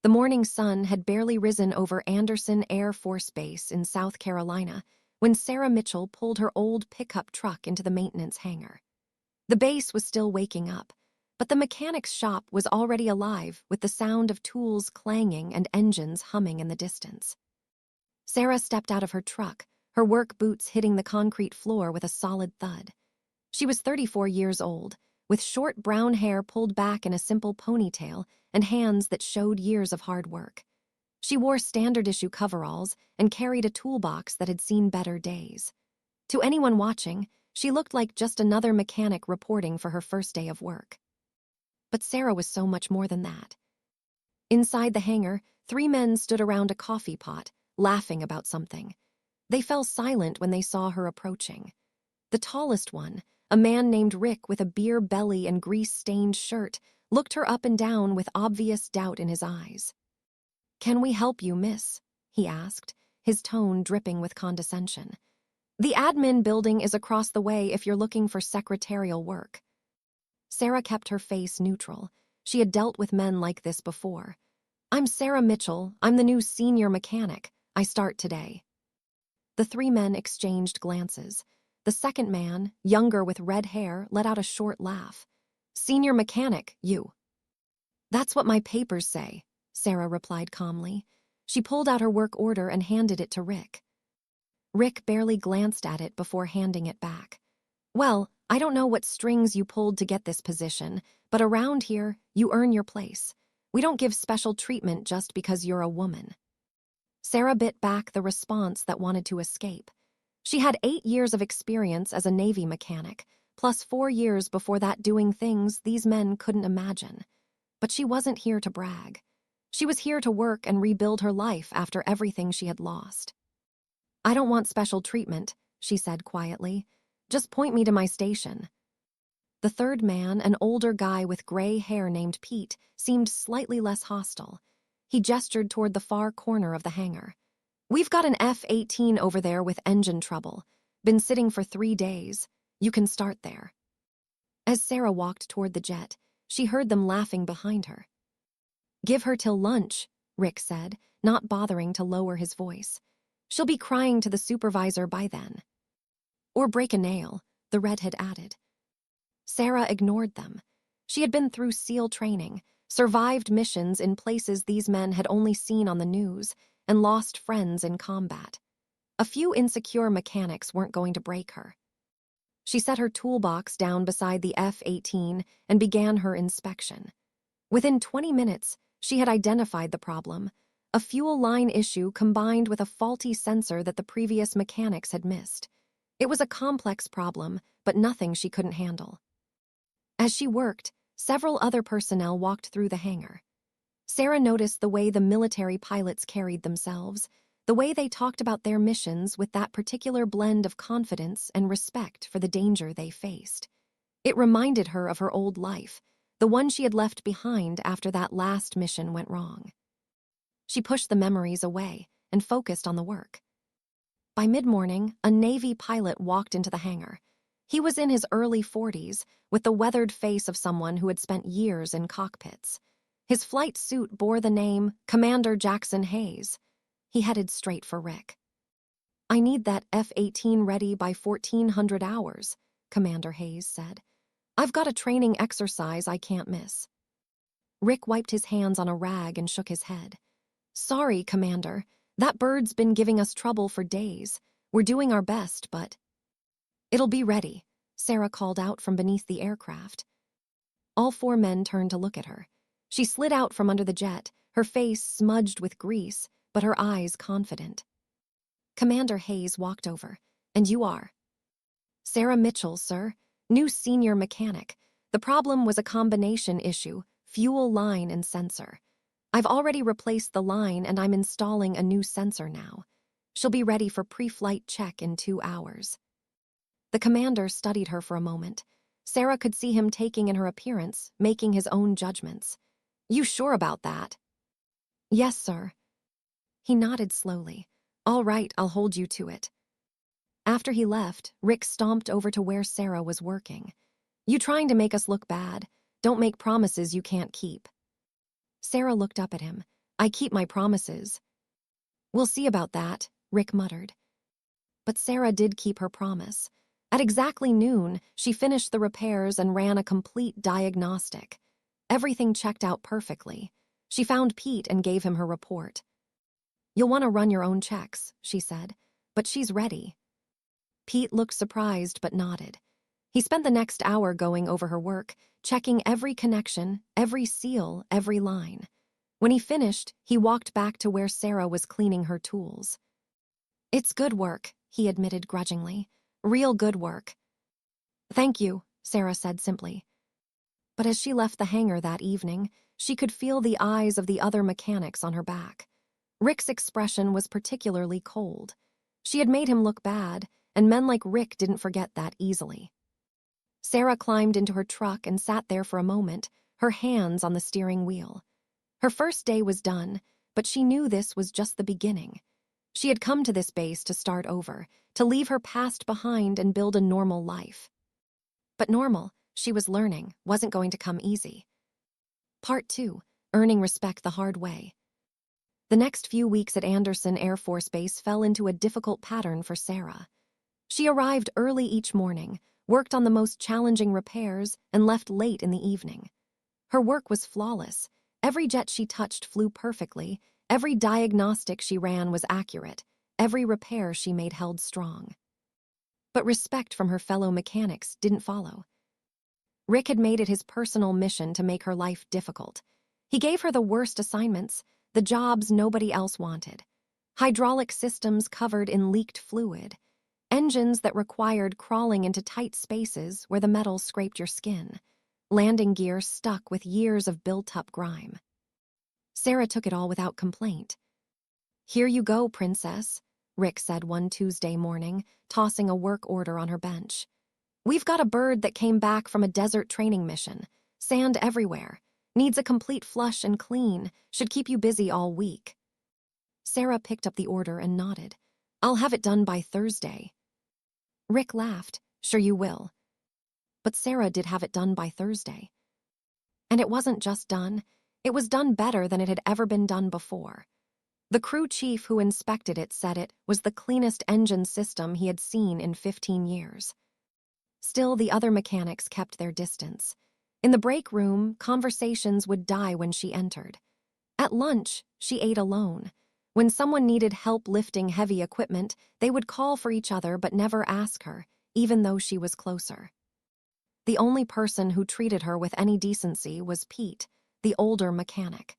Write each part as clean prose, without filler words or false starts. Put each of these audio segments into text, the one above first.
The morning sun had barely risen over Anderson Air Force Base in South Carolina when Sarah Mitchell pulled her old pickup truck into the maintenance hangar. The base was still waking up, but the mechanic's shop was already alive with the sound of tools clanging and engines humming in the distance. Sarah stepped out of her truck, her work boots hitting the concrete floor with a solid thud. She was 34 years old, with short brown hair pulled back in a simple ponytail and hands that showed years of hard work. She wore standard-issue coveralls and carried a toolbox that had seen better days. To anyone watching, she looked like just another mechanic reporting for her first day of work. But Sarah was so much more than that. Inside the hangar, 3 men stood around a coffee pot, laughing about something. They fell silent when they saw her approaching. The tallest one, a man named Rick with a beer belly and grease-stained shirt, looked her up and down with obvious doubt in his eyes. "Can we help you, miss?" he asked, his tone dripping with condescension. "The admin building is across the way if you're looking for secretarial work." Sarah kept her face neutral. She had dealt with men like this before. "I'm Sarah Mitchell. I'm the new senior mechanic. I start today." The 3 men exchanged glances. The second man, younger with red hair, let out a short laugh. "Senior mechanic, you." "That's what my papers say," Sarah replied calmly. She pulled out her work order and handed it to Rick. Rick barely glanced at it before handing it back. "Well, I don't know what strings you pulled to get this position, but around here, you earn your place. We don't give special treatment just because you're a woman." Sarah bit back the response that wanted to escape. She had 8 years of experience as a Navy mechanic, plus 4 years before that doing things these men couldn't imagine. But she wasn't here to brag. She was here to work and rebuild her life after everything she had lost. "I don't want special treatment," she said quietly. "Just point me to my station." The third man, an older guy with gray hair named Pete, seemed slightly less hostile. He gestured toward the far corner of the hangar. "We've got an F-18 over there with engine trouble. Been sitting for 3 days. You can start there." As Sarah walked toward the jet, she heard them laughing behind her. "Give her till lunch," Rick said, not bothering to lower his voice. "She'll be crying to the supervisor by then." "Or break a nail," the redhead added. Sarah ignored them. She had been through SEAL training, survived missions in places these men had only seen on the news, and lost friends in combat. A few insecure mechanics weren't going to break her. She set her toolbox down beside the F-18 and began her inspection. Within 20 minutes, she had identified the problem, a fuel line issue combined with a faulty sensor that the previous mechanics had missed. It was a complex problem, but nothing she couldn't handle. As she worked, several other personnel walked through the hangar. Sarah noticed the way the military pilots carried themselves, the way they talked about their missions with that particular blend of confidence and respect for the danger they faced. It reminded her of her old life, the one she had left behind after that last mission went wrong. She pushed the memories away and focused on the work. By mid-morning, a Navy pilot walked into the hangar. He was in his early 40s, with the weathered face of someone who had spent years in cockpits. His flight suit bore the name Commander Jackson Hayes. He headed straight for Rick. "I need that F-18 ready by 1400 hours, Commander Hayes said. "I've got a training exercise I can't miss." Rick wiped his hands on a rag and shook his head. "Sorry, Commander. That bird's been giving us trouble for days. We're doing our best, but—" "It'll be ready," Sarah called out from beneath the aircraft. All 4 men turned to look at her. She slid out from under the jet, her face smudged with grease, but her eyes confident. Commander Hayes walked over. "And you are?" "Sarah Mitchell, sir. New senior mechanic. The problem was a combination issue, fuel line and sensor. I've already replaced the line and I'm installing a new sensor now. She'll be ready for pre-flight check in 2 hours." The commander studied her for a moment. Sarah could see him taking in her appearance, making his own judgments. "You sure about that?" "Yes, sir." He nodded slowly. "All right, I'll hold you to it." After he left, Rick stomped over to where Sarah was working. "You trying to make us look bad? Don't make promises you can't keep." Sarah looked up at him. I keep my promises. We'll see about that, Rick muttered. But Sarah did keep her promise. At exactly noon, she finished the repairs and ran a complete diagnostic. Everything checked out perfectly. She found Pete and gave him her report. You'll want to run your own checks, she said, but she's ready. Pete looked surprised but nodded. He spent the next hour going over her work, checking every connection, every seal, every line. When he finished, he walked back to where Sarah was cleaning her tools. It's good work, he admitted grudgingly. Real good work. Thank you, Sarah said simply. But as she left the hangar that evening, she could feel the eyes of the other mechanics on her back. Rick's expression was particularly cold. She had made him look bad, and men like Rick didn't forget that easily. Sarah climbed into her truck and sat there for a moment, her hands on the steering wheel. Her first day was done, but she knew this was just the beginning. She had come to this base to start over, to leave her past behind and build a normal life. But normal, she was learning, wasn't going to come easy. Part 2, earning respect the hard way. The next few weeks at Anderson Air Force Base fell into a difficult pattern for Sarah. She arrived early each morning, worked on the most challenging repairs, and left late in the evening. Her work was flawless. Every jet she touched flew perfectly. Every diagnostic she ran was accurate. Every repair she made held strong. But respect from her fellow mechanics didn't follow. Rick had made it his personal mission to make her life difficult. He gave her the worst assignments, the jobs nobody else wanted. Hydraulic systems covered in leaked fluid. Engines that required crawling into tight spaces where the metal scraped your skin. Landing gear stuck with years of built-up grime. Sarah took it all without complaint. Here you go, princess, Rick said one Tuesday morning, tossing a work order on her bench. We've got a bird that came back from a desert training mission. Sand everywhere. Needs a complete flush and clean. Should keep you busy all week. Sarah picked up the order and nodded. I'll have it done by Thursday. Rick laughed. Sure you will. But Sarah did have it done by Thursday. And it wasn't just done. It was done better than it had ever been done before. The crew chief who inspected it said it was the cleanest engine system he had seen in 15 years. Still, the other mechanics kept their distance. In the break room, conversations would die when she entered. At lunch, she ate alone. When someone needed help lifting heavy equipment, they would call for each other but never ask her, even though she was closer. The only person who treated her with any decency was Pete, the older mechanic.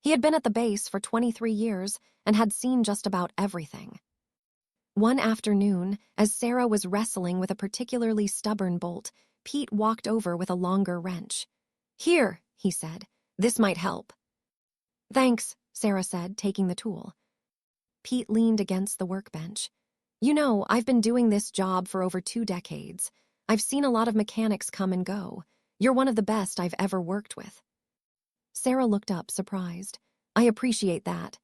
He had been at the base for 23 years and had seen just about everything. One afternoon, as Sarah was wrestling with a particularly stubborn bolt, Pete walked over with a longer wrench. Here, he said, this might help. Thanks, Sarah said, taking the tool. Pete leaned against the workbench. You know, I've been doing this job for over 2 decades. I've seen a lot of mechanics come and go. You're one of the best I've ever worked with. Sarah looked up, surprised. I appreciate that.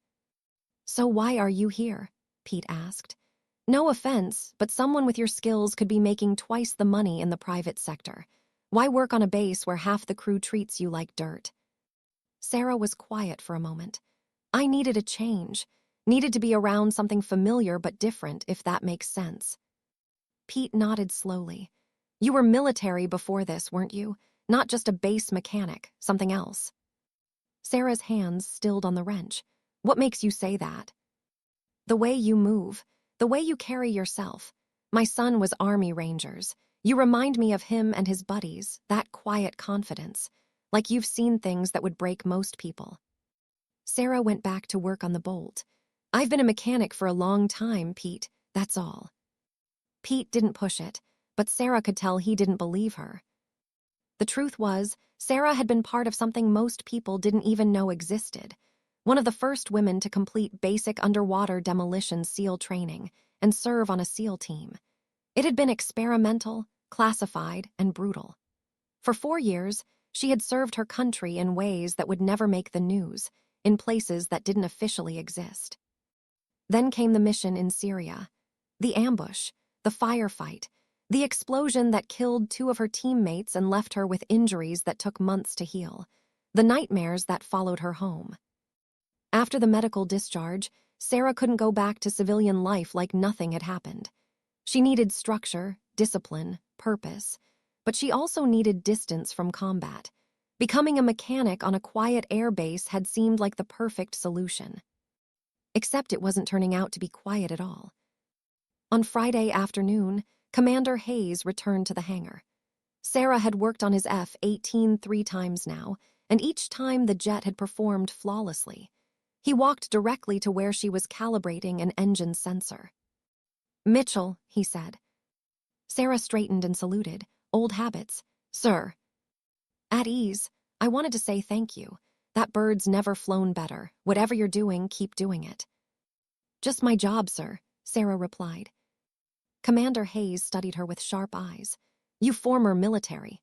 So why are you here? Pete asked. No offense, but someone with your skills could be making twice the money in the private sector. Why work on a base where half the crew treats you like dirt? Sarah was quiet for a moment. I needed a change. Needed to be around something familiar but different, if that makes sense. Pete nodded slowly. You were military before this, weren't you? Not just a base mechanic, something else. Sarah's hands stilled on the wrench. What makes you say that? The way you move, the way you carry yourself. My son was Army Rangers. You remind me of him and his buddies, that quiet confidence, like you've seen things that would break most people. Sarah went back to work on the bolt. I've been a mechanic for a long time, Pete, that's all. Pete didn't push it, but Sarah could tell he didn't believe her. The truth was, Sarah had been part of something most people didn't even know existed. One of the first women to complete basic underwater demolition SEAL training and serve on a SEAL team. It had been experimental, classified, and brutal. For 4 years, she had served her country in ways that would never make the news, in places that didn't officially exist. Then came the mission in Syria. The ambush, the firefight, the explosion that killed 2 of her teammates and left her with injuries that took months to heal, the nightmares that followed her home. After the medical discharge, Sarah couldn't go back to civilian life like nothing had happened. She needed structure, discipline, purpose, but she also needed distance from combat. Becoming a mechanic on a quiet air base had seemed like the perfect solution. Except it wasn't turning out to be quiet at all. On Friday afternoon, Commander Hayes returned to the hangar. Sarah had worked on his F-18 3 times now, and each time the jet had performed flawlessly. He walked directly to where she was calibrating an engine sensor. "Mitchell," he said. Sarah straightened and saluted. Old habits. "Sir." "At ease. I wanted to say thank you. That bird's never flown better. Whatever you're doing, keep doing it." "Just my job, sir," Sarah replied. Commander Hayes studied her with sharp eyes. "You former military?"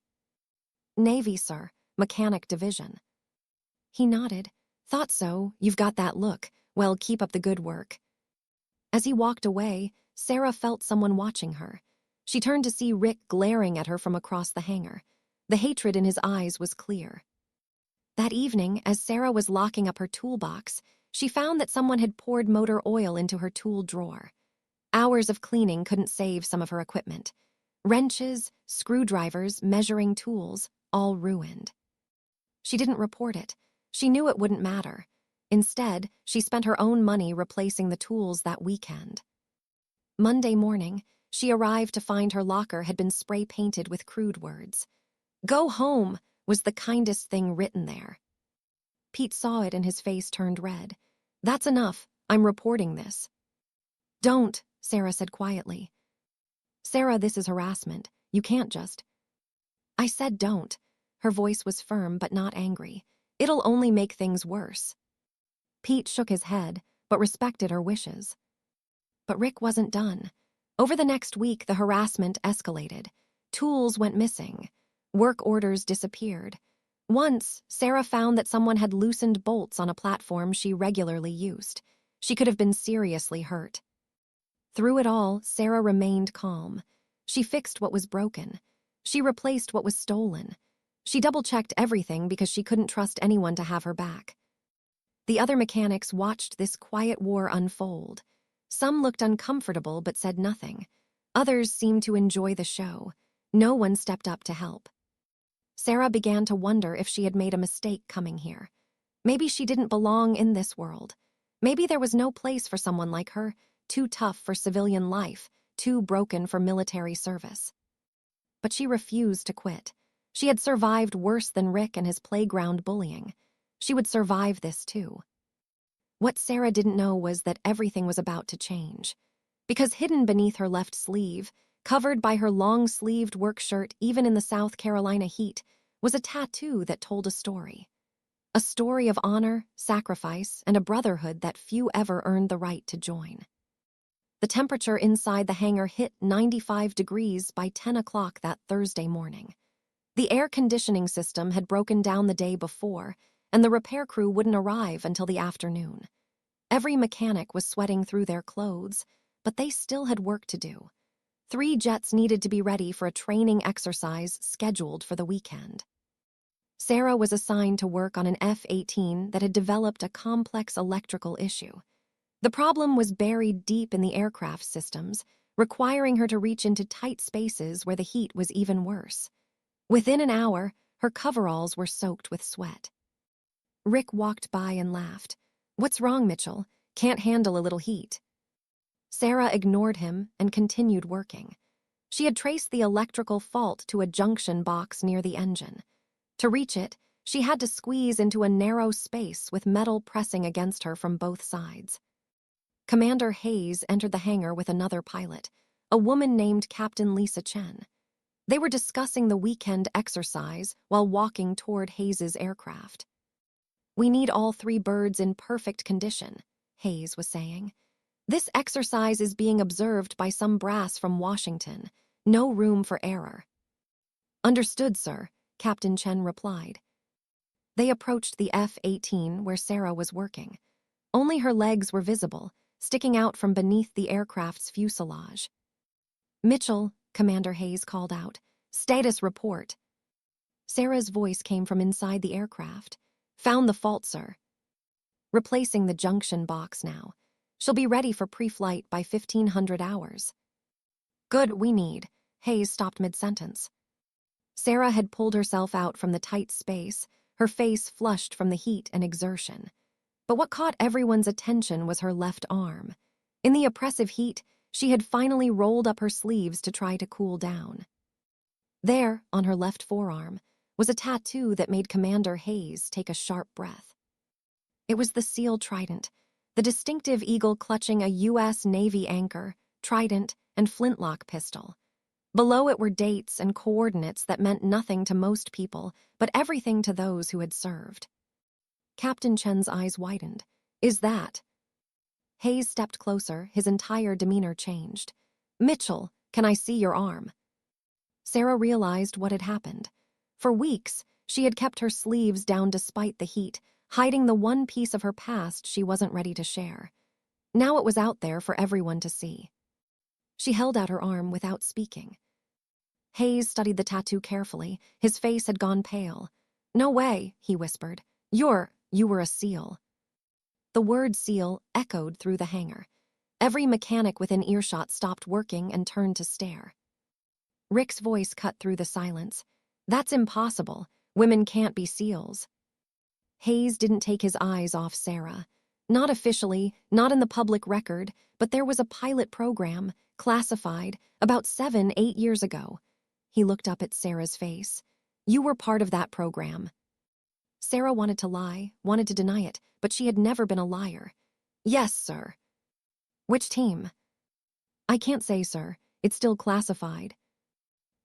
"Navy, sir. Mechanic division." He nodded. "Thought so. You've got that look. Well, keep up the good work." As he walked away, Sarah felt someone watching her. She turned to see Rick glaring at her from across the hangar. The hatred in his eyes was clear. That evening, as Sarah was locking up her toolbox, she found that someone had poured motor oil into her tool drawer. Hours of cleaning couldn't save some of her equipment. Wrenches, screwdrivers, measuring tools, all ruined. She didn't report it. She knew it wouldn't matter. Instead, she spent her own money replacing the tools that weekend. Monday morning, she arrived to find her locker had been spray-painted with crude words. "Go home" was the kindest thing written there. Pete saw it and his face turned red. "That's enough. I'm reporting this." "Don't," Sarah said quietly. "Sarah, this is harassment. You can't just—" "I said don't." Her voice was firm but not angry. "It'll only make things worse." Pete shook his head, but respected her wishes. But Rick wasn't done. Over the next week, the harassment escalated. Tools went missing. Work orders disappeared. Once, Sarah found that someone had loosened bolts on a platform she regularly used. She could have been seriously hurt. Through it all, Sarah remained calm. She fixed what was broken. She replaced what was stolen. She double-checked everything because she couldn't trust anyone to have her back. The other mechanics watched this quiet war unfold. Some looked uncomfortable but said nothing. Others seemed to enjoy the show. No one stepped up to help. Sarah began to wonder if she had made a mistake coming here. Maybe she didn't belong in this world. Maybe there was no place for someone like her, too tough for civilian life, too broken for military service. But she refused to quit. She had survived worse than Rick and his playground bullying. She would survive this too. What Sarah didn't know was that everything was about to change. Because hidden beneath her left sleeve, covered by her long-sleeved work shirt even in the South Carolina heat, was a tattoo that told a story. A story of honor, sacrifice, and a brotherhood that few ever earned the right to join. The temperature inside the hangar hit 95 degrees by 10 o'clock that Thursday morning. The air conditioning system had broken down the day before, and the repair crew wouldn't arrive until the afternoon. Every mechanic was sweating through their clothes, but they still had work to do. 3 jets needed to be ready for a training exercise scheduled for the weekend. Sarah was assigned to work on an F-18 that had developed a complex electrical issue. The problem was buried deep in the aircraft systems, requiring her to reach into tight spaces where the heat was even worse. Within an hour, her coveralls were soaked with sweat. Rick walked by and laughed. "What's wrong, Mitchell? Can't handle a little heat." Sarah ignored him and continued working. She had traced the electrical fault to a junction box near the engine. To reach it, she had to squeeze into a narrow space with metal pressing against her from both sides. Commander Hayes entered the hangar with another pilot, a woman named Captain Lisa Chen. They were discussing the weekend exercise while walking toward Hayes's aircraft. "We need all 3 birds in perfect condition," Hayes was saying. "This exercise is being observed by some brass from Washington. No room for error." "Understood, sir," Captain Chen replied. They approached the F-18 where Sarah was working. Only her legs were visible, sticking out from beneath the aircraft's fuselage. "Mitchell," Commander Hayes called out. "Status report." Sarah's voice came from inside the aircraft. "Found the fault, sir." replacing the junction box now. She'll be ready for pre-flight by 1500 hours. Good, we need. Hayes stopped mid-sentence. Sarah had pulled herself out from the tight space, her face flushed from the heat and exertion. But what caught everyone's attention was her left arm. In the oppressive heat, she had finally rolled up her sleeves to try to cool down. There, on her left forearm, was a tattoo that made Commander Hayes take a sharp breath. It was the SEAL trident, the distinctive eagle clutching a U.S. Navy anchor, trident, and flintlock pistol. Below it were dates and coordinates that meant nothing to most people, but everything to those who had served. Captain Chen's eyes widened. Is that? Hayes stepped closer, his entire demeanor changed. Mitchell, can I see your arm? Sarah realized what had happened. For weeks, she had kept her sleeves down despite the heat, hiding the one piece of her past she wasn't ready to share. Now it was out there for everyone to see. She held out her arm without speaking. Hayes studied the tattoo carefully. His face had gone pale. No way, he whispered. You were a SEAL. The word SEAL echoed through the hangar. Every mechanic within earshot stopped working and turned to stare. Rick's voice cut through the silence. That's impossible. Women can't be SEALs. Hayes didn't take his eyes off Sarah. Not officially, not in the public record, but there was a pilot program, classified, about 7-8 years ago. He looked up at Sarah's face. You were part of that program. Sarah wanted to lie, wanted to deny it, but she had never been a liar. Yes, sir. Which team? I can't say, sir. It's still classified.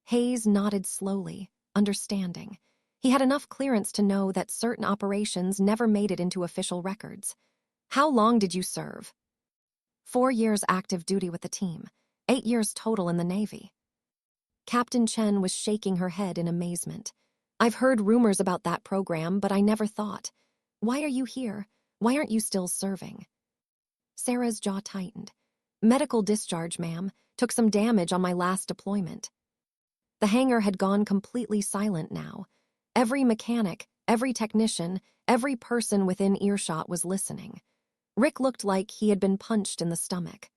Hayes nodded slowly, understanding. He had enough clearance to know that certain operations never made it into official records. How long did you serve? 4 years active duty with the team, 8 years total in the Navy. Captain Chen was shaking her head in amazement. I've heard rumors about that program, but I never thought. Why are you here? Why aren't you still serving? Sarah's jaw tightened. Medical discharge, ma'am. Took some damage on my last deployment. The hangar had gone completely silent now. Every mechanic, every technician, every person within earshot was listening. Rick looked like he had been punched in the stomach.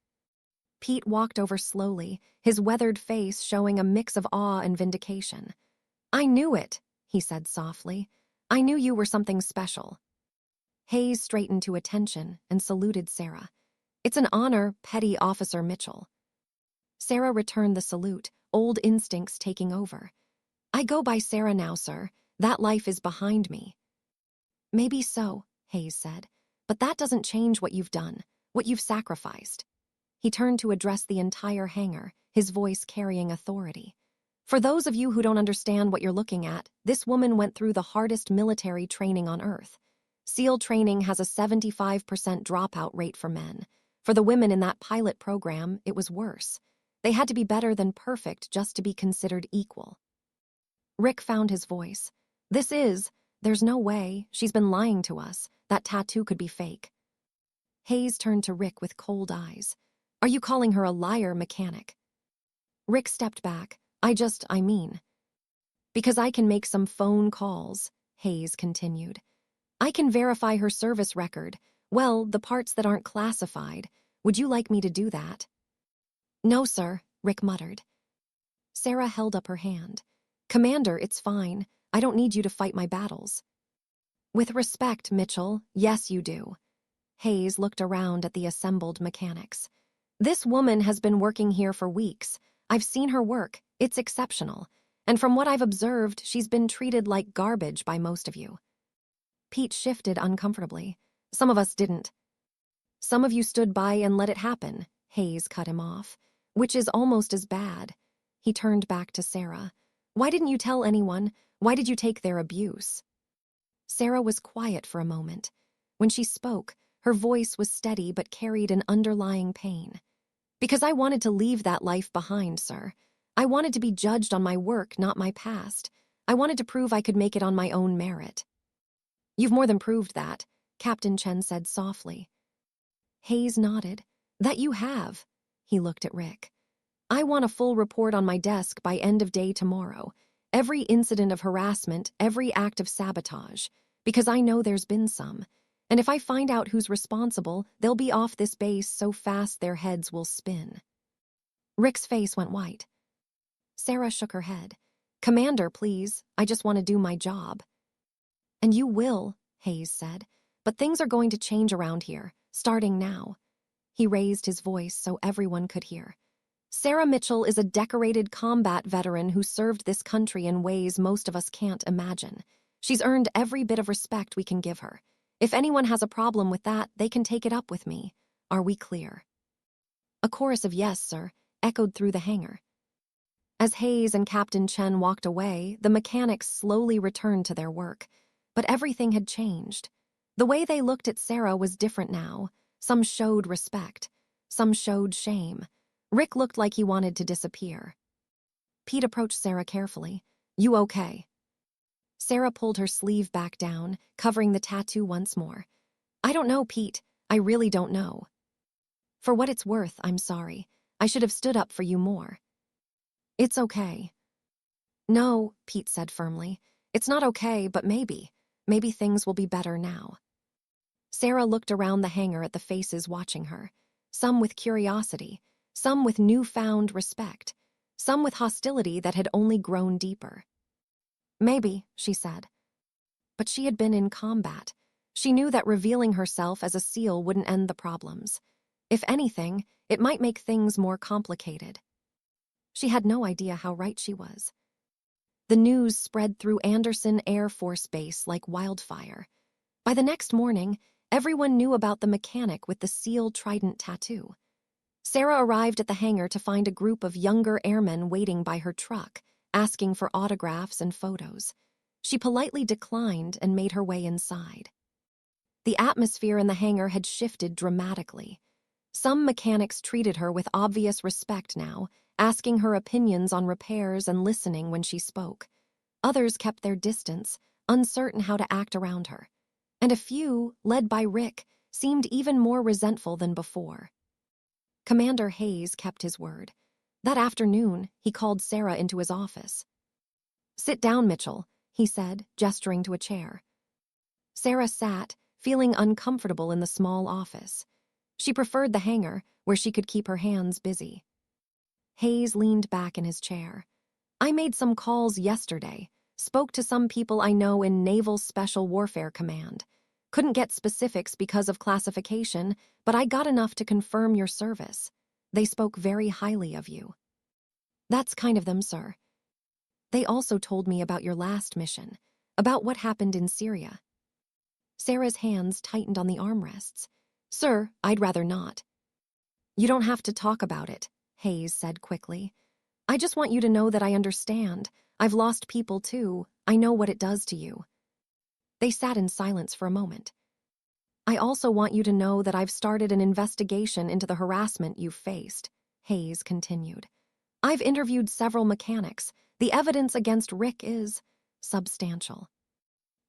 Pete walked over slowly, his weathered face showing a mix of awe and vindication. I knew it, he said softly. I knew you were something special. Hayes straightened to attention and saluted Sarah. It's an honor, Petty Officer Mitchell. Sarah returned the salute, old instincts taking over. I go by Sarah now, sir. That life is behind me. Maybe so, Hayes said, but that doesn't change what you've done, what you've sacrificed. He turned to address the entire hangar, his voice carrying authority. For those of you who don't understand what you're looking at, this woman went through the hardest military training on Earth. SEAL training has a 75% dropout rate for men. For the women in that pilot program, it was worse. They had to be better than perfect just to be considered equal. Rick found his voice. There's no way, she's been lying to us. That tattoo could be fake. Hayes turned to Rick with cold eyes. Are you calling her a liar, mechanic? Rick stepped back. I mean. Because I can make some phone calls, Hayes continued. I can verify her service record. Well, the parts that aren't classified. Would you like me to do that? No, sir, Rick muttered. Sarah held up her hand. Commander, it's fine. I don't need you to fight my battles. With respect, Mitchell, yes you do. Hayes looked around at the assembled mechanics. This woman has been working here for weeks. I've seen her work. It's exceptional. And from what I've observed, she's been treated like garbage by most of you. Pete shifted uncomfortably. Some of us didn't. Some of you stood by and let it happen, Hayes cut him off, which is almost as bad. He turned back to Sarah. Why didn't you tell anyone? Why did you take their abuse? Sarah was quiet for a moment. When she spoke, her voice was steady but carried an underlying pain. Because I wanted to leave that life behind, sir. I wanted to be judged on my work, not my past. I wanted to prove I could make it on my own merit. You've more than proved that, Captain Chen said softly. Hayes nodded. That you have. He looked at Rick. I want a full report on my desk by end of day tomorrow. Every incident of harassment, every act of sabotage. Because I know there's been some. And if I find out who's responsible, they'll be off this base so fast their heads will spin." Rick's face went white. Sarah shook her head. "Commander, please. I just want to do my job." "And you will," Hayes said. "But things are going to change around here, starting now." He raised his voice so everyone could hear. "Sarah Mitchell is a decorated combat veteran who served this country in ways most of us can't imagine. She's earned every bit of respect we can give her. If anyone has a problem with that, they can take it up with me. Are we clear?" A chorus of "Yes, sir," echoed through the hangar. As Hayes and Captain Chen walked away, the mechanics slowly returned to their work. But everything had changed. The way they looked at Sarah was different now. Some showed respect. Some showed shame. Rick looked like he wanted to disappear. Pete approached Sarah carefully. "You okay?" Sarah pulled her sleeve back down, covering the tattoo once more. "I don't know, Pete. I really don't know. For what it's worth, I'm sorry. I should have stood up for you more." "It's okay." "No," Pete said firmly. "It's not okay, but maybe. Maybe things will be better now." Sarah looked around the hangar at the faces watching her, some with curiosity, some with newfound respect, some with hostility that had only grown deeper. "Maybe," she said. But she had been in combat. She knew that revealing herself as a SEAL wouldn't end the problems. If anything, it might make things more complicated. She had no idea how right she was. The news spread through Anderson Air Force Base like wildfire. By the next morning, everyone knew about the mechanic with the SEAL Trident tattoo. Sarah arrived at the hangar to find a group of younger airmen waiting by her truck, asking for autographs and photos. She politely declined and made her way inside. The atmosphere in the hangar had shifted dramatically. Some mechanics treated her with obvious respect now, asking her opinions on repairs and listening when she spoke. Others kept their distance, uncertain how to act around her. And a few, led by Rick, seemed even more resentful than before. Commander Hayes kept his word. That afternoon, he called Sarah into his office. "Sit down, Mitchell," he said, gesturing to a chair. Sarah sat, feeling uncomfortable in the small office. She preferred the hangar, where she could keep her hands busy. Hayes leaned back in his chair. "I made some calls yesterday, spoke to some people I know in Naval Special Warfare Command. Couldn't get specifics because of classification, but I got enough to confirm your service. They spoke very highly of you." "That's kind of them, sir. They also told me about your last mission, about what happened in Syria." Sarah's hands tightened on the armrests. "Sir, I'd rather not." "You don't have to talk about it," Hayes said quickly. "I just want you to know that I understand. I've lost people too. I know what it does to you." They sat in silence for a moment. "I also want you to know that I've started an investigation into the harassment you've faced," Hayes continued. "I've interviewed several mechanics. The evidence against Rick is substantial."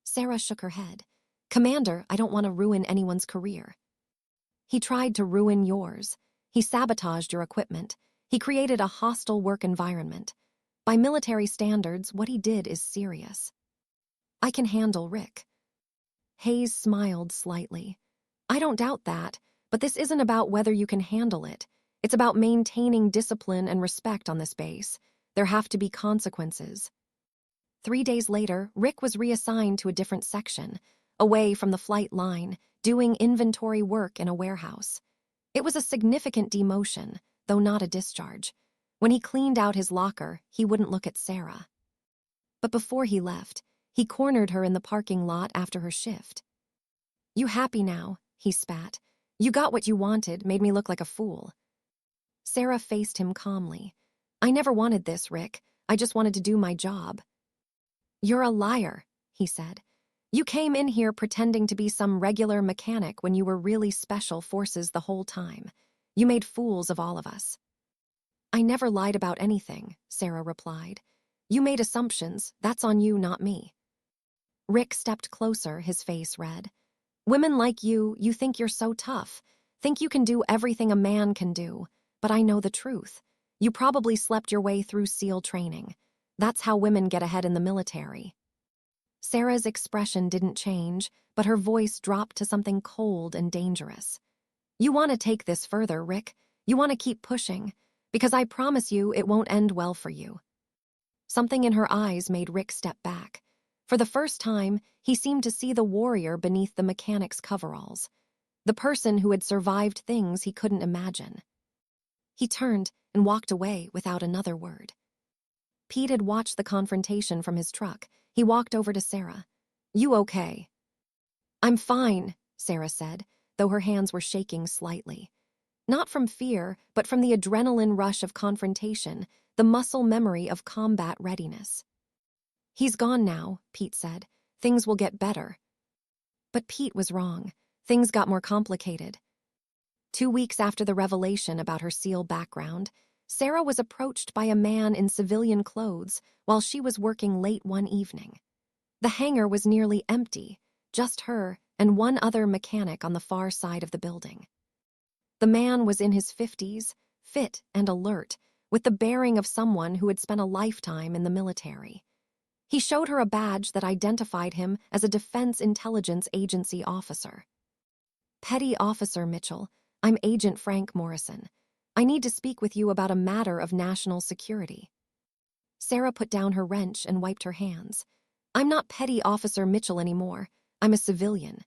Sarah shook her head. "Commander, I don't want to ruin anyone's career." "He tried to ruin yours. He sabotaged your equipment. He created a hostile work environment. By military standards, what he did is serious." "I can handle Rick." Hayes smiled slightly. "I don't doubt that, but this isn't about whether you can handle it. It's about maintaining discipline and respect on this base. There have to be consequences." 3 days later, Rick was reassigned to a different section, away from the flight line, doing inventory work in a warehouse. It was a significant demotion, though not a discharge. When he cleaned out his locker, he wouldn't look at Sarah. But before he left, he cornered her in the parking lot after her shift. "You happy now?" he spat. "You got what you wanted, made me look like a fool." Sarah faced him calmly. "I never wanted this, Rick. I just wanted to do my job." "You're a liar," he said. "You came in here pretending to be some regular mechanic when you were really special forces the whole time. You made fools of all of us." "I never lied about anything," Sarah replied. "You made assumptions. That's on you, not me." Rick stepped closer, his face red. "Women like you think you're so tough, think you can do everything a man can do. But I know the truth. You probably slept your way through SEAL training. That's how women get ahead in the military." Sarah's expression didn't change, but her voice dropped to something cold and dangerous. You want to take this further, Rick. You want to keep pushing, because I promise you it won't end well for you. Something in her eyes made Rick step back. For the first time, he seemed to see the warrior beneath the mechanic's coveralls, the person who had survived things he couldn't imagine. He turned and walked away without another word. Pete had watched the confrontation from his truck. He walked over to Sarah. You okay? I'm fine, Sarah said, though her hands were shaking slightly. Not from fear, but from the adrenaline rush of confrontation, the muscle memory of combat readiness. He's gone now, Pete said. Things will get better. But Pete was wrong. Things got more complicated. 2 weeks after the revelation about her SEAL background, Sarah was approached by a man in civilian clothes while she was working late one evening. The hangar was nearly empty, just her and one other mechanic on the far side of the building. The man was in his 50s, fit and alert, with the bearing of someone who had spent a lifetime in the military. He showed her a badge that identified him as a Defense Intelligence Agency officer. Petty Officer Mitchell, I'm Agent Frank Morrison. I need to speak with you about a matter of national security. Sarah put down her wrench and wiped her hands. I'm not Petty Officer Mitchell anymore. I'm a civilian.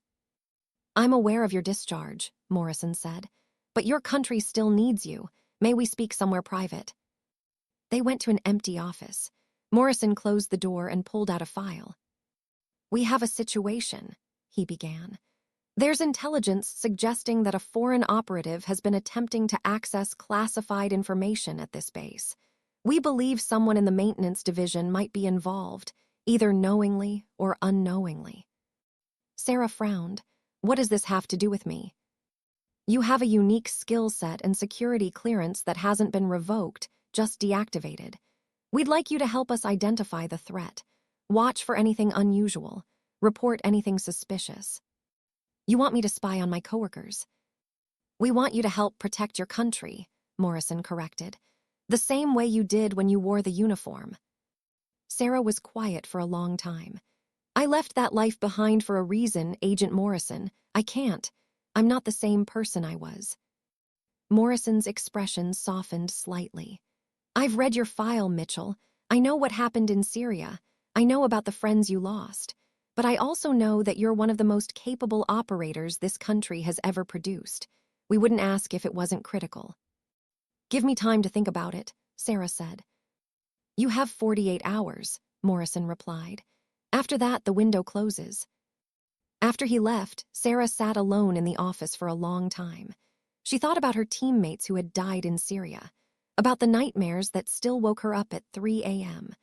I'm aware of your discharge, Morrison said, but your country still needs you. May we speak somewhere private? They went to an empty office. Morrison closed the door and pulled out a file. We have a situation, he began. There's intelligence suggesting that a foreign operative has been attempting to access classified information at this base. We believe someone in the maintenance division might be involved, either knowingly or unknowingly. Sarah frowned. What does this have to do with me? You have a unique skill set and security clearance that hasn't been revoked, just deactivated. We'd like you to help us identify the threat. Watch for anything unusual. Report anything suspicious. You want me to spy on my coworkers? We want you to help protect your country, Morrison corrected. The same way you did when you wore the uniform. Sarah was quiet for a long time. I left that life behind for a reason, Agent Morrison. I can't. I'm not the same person I was. Morrison's expression softened slightly. I've read your file, Mitchell. I know what happened in Syria. I know about the friends you lost. But I also know that you're one of the most capable operators this country has ever produced. We wouldn't ask if it wasn't critical. Give me time to think about it, Sarah said. You have 48 hours, Morrison replied. After that, the window closes. After he left, Sarah sat alone in the office for a long time. She thought about her teammates who had died in Syria, about the nightmares that still woke her up at 3 a.m.,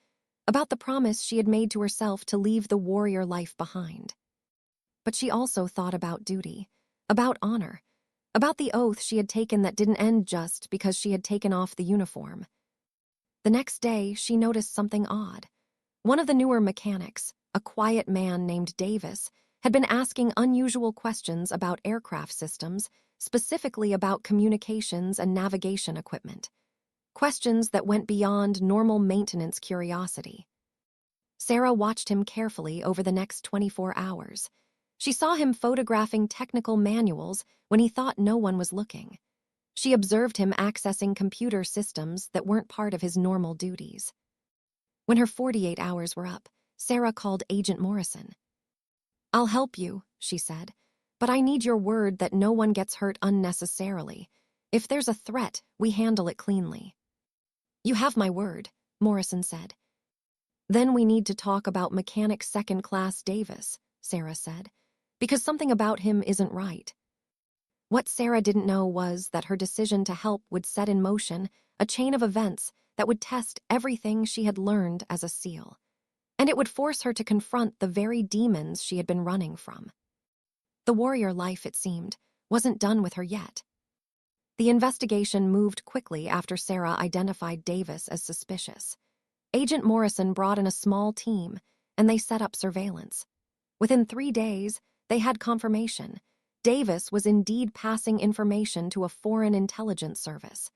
about the promise she had made to herself to leave the warrior life behind. But she also thought about duty, about honor, about the oath she had taken that didn't end just because she had taken off the uniform. The next day, she noticed something odd. One of the newer mechanics, a quiet man named Davis, had been asking unusual questions about aircraft systems, specifically about communications and navigation equipment. Questions that went beyond normal maintenance curiosity. Sarah watched him carefully over the next 24 hours. She saw him photographing technical manuals when he thought no one was looking. She observed him accessing computer systems that weren't part of his normal duties. When her 48 hours were up, Sarah called Agent Morrison. I'll help you, she said, but I need your word that no one gets hurt unnecessarily. If there's a threat, we handle it cleanly. You have my word, Morrison said. Then we need to talk about Mechanic Second Class Davis, Sarah said, because something about him isn't right. What Sarah didn't know was that her decision to help would set in motion a chain of events that would test everything she had learned as a SEAL. And it would force her to confront the very demons she had been running from. The warrior life, it seemed, wasn't done with her yet. The investigation moved quickly after Sarah identified Davis as suspicious. Agent Morrison brought in a small team, and they set up surveillance. Within 3 days, they had confirmation. Davis was indeed passing information to a foreign intelligence service.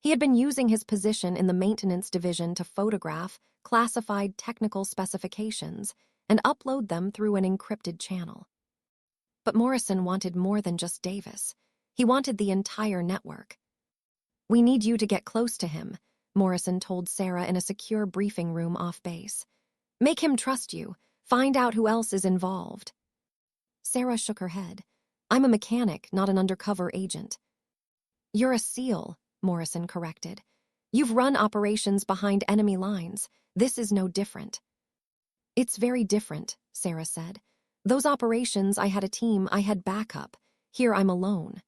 He had been using his position in the maintenance division to photograph classified technical specifications and upload them through an encrypted channel. But Morrison wanted more than just Davis. He wanted the entire network. "We need you to get close to him," Morrison told Sarah in a secure briefing room off base. "Make him trust you. Find out who else is involved." Sarah shook her head. "I'm a mechanic, not an undercover agent." "You're a SEAL," Morrison corrected. "You've run operations behind enemy lines. This is no different." "It's very different," Sarah said. "Those operations, I had a team, I had backup. Here I'm alone."